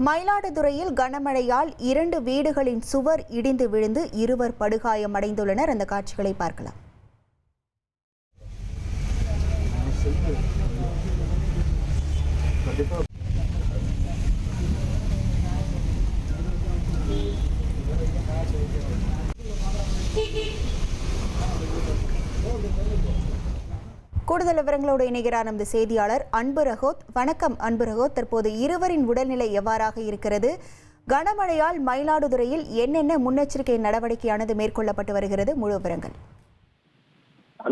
மயிலாடுதுறையில் கனமழையால் 2 வீடுகளின் சுவர் இடிந்து விழுந்து 2 படுகாயமடைந்துள்ளனர். அந்த காட்சிகளை பார்க்கலாம். கூடுதல் விவரங்களோடு இணைகிறார் நமது செய்தியாளர் அன்பு ரஹோத். வணக்கம் அன்பு ரஹோத். தற்போது இருவரின் உடல்நிலை எவ்வாறாக இருக்கிறது? கனமழையால் மயிலாடுதுறையில் என்னென்ன முன்னெச்சரிக்கை நடவடிக்கையானது மேற்கொள்ளப்பட்டு வருகிறது? முழு விவரங்கள்.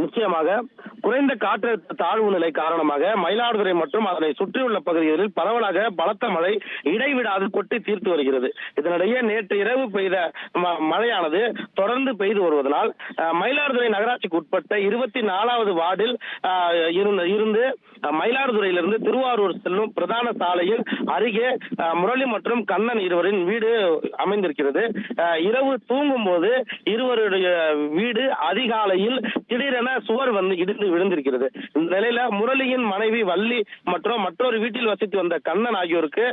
நிச்சயமாக குறைந்த காற்றழுத்த தாழ்வு நிலை காரணமாக மயிலாடுதுறை மற்றும் அதனை சுற்றியுள்ள பகுதிகளில் பரவலாக பலத்த மழை இடைவிடாது கொட்டி தீர்த்து வருகிறது. இதனிடையே நேற்று இரவு பெய்த மழையானது தொடர்ந்து பெய்து வருவதனால் மயிலாடுதுறை நகராட்சிக்கு உட்பட்ட 24வது வார்டில் இருந்து மயிலாடுதுறையிலிருந்து திருவாரூர் செல்லும் பிரதான சாலையில் அருகே முரளி மற்றும் கண்ணன் இருவரின் வீடு அமைந்திருக்கிறது. இரவு தூங்கும் போது இருவருடைய வீடு அதிகாலையில் திடீரென சுவர் இடிந்து விழுந்திருக்கிறது. இந்த நிலையில முரளியின் மனைவி வள்ளி மற்றும் மற்றொரு வீட்டில் வசித்து வந்த கண்ணன் ஆகியோருக்கு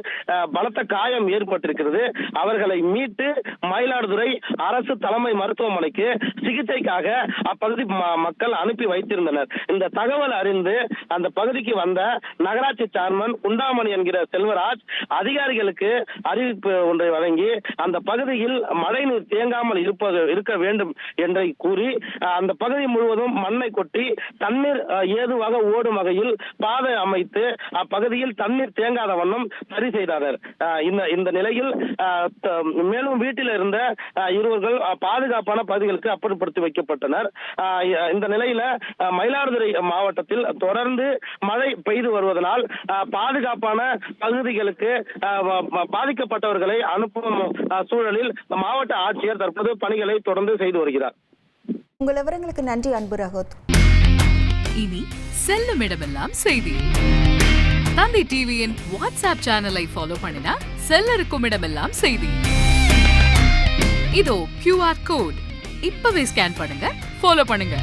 பலத்த காயம் ஏற்பட்டிருக்கிறது. அவர்களை மீட்டு மயிலாடுதுறை அரசு தலைமை மருத்துவமனைக்கு சிகிச்சைக்காக அப்பகுதி மக்கள் அனுப்பி வைத்திருந்தனர். இந்த தகவல் அறிந்து அந்த பகுதிக்கு வந்த நகராட்சி சேர்மன் குண்டாமணி என்கிற செல்வராஜ் அதிகாரிகளுக்கு அறிவிப்பு ஒன்றை வழங்கி அந்த பகுதியில் மழைநீர் தேங்காமல் இருக்க வேண்டும் என்று கூறி அந்த பகுதி முழுவதும் மண்ணை கொட்டி தண்ணீர் ஏதுவாக ஓடும் வகையில் பாதை அமைத்து அப்பகுதியில் தண்ணீர் தேங்காத வண்ணம் சரி செய்தனர். இந்த நிலையில் மேலும் வீட்டில் இருந்த இருவர்கள் பாதுகாப்பான பகுதிகளுக்கு அப்புறப்படுத்தி வைக்கப்பட்டனர். இந்த நிலையில மயிலாடுதுறை மாவட்டத்தில் தொடர்ந்து மழை பெய்து வருவதனால் பாதுகாப்பான பகுதிகளுக்கு பாதிக்கப்பட்டவர்களை அனுப்பும் சூழலில் மாவட்ட ஆட்சியர் தற்போது பணிகளை தொடர்ந்து செய்து வருகிறார். உங்கள் விவரங்களுக்கு நன்றி அன்பு ரஹோத். இனி செல்லும் இடமெல்லாம் செய்தி. தந்தி டிவியின் வாட்ஸ்அப் சேனலை ஃபாலோ பண்ணினா செல்ல இருக்கும் இடமெல்லாம் செய்தி. இதோ QR கோட் இப்பவே ஸ்கேன் பண்ணுங்க, ஃபாலோ பண்ணுங்க.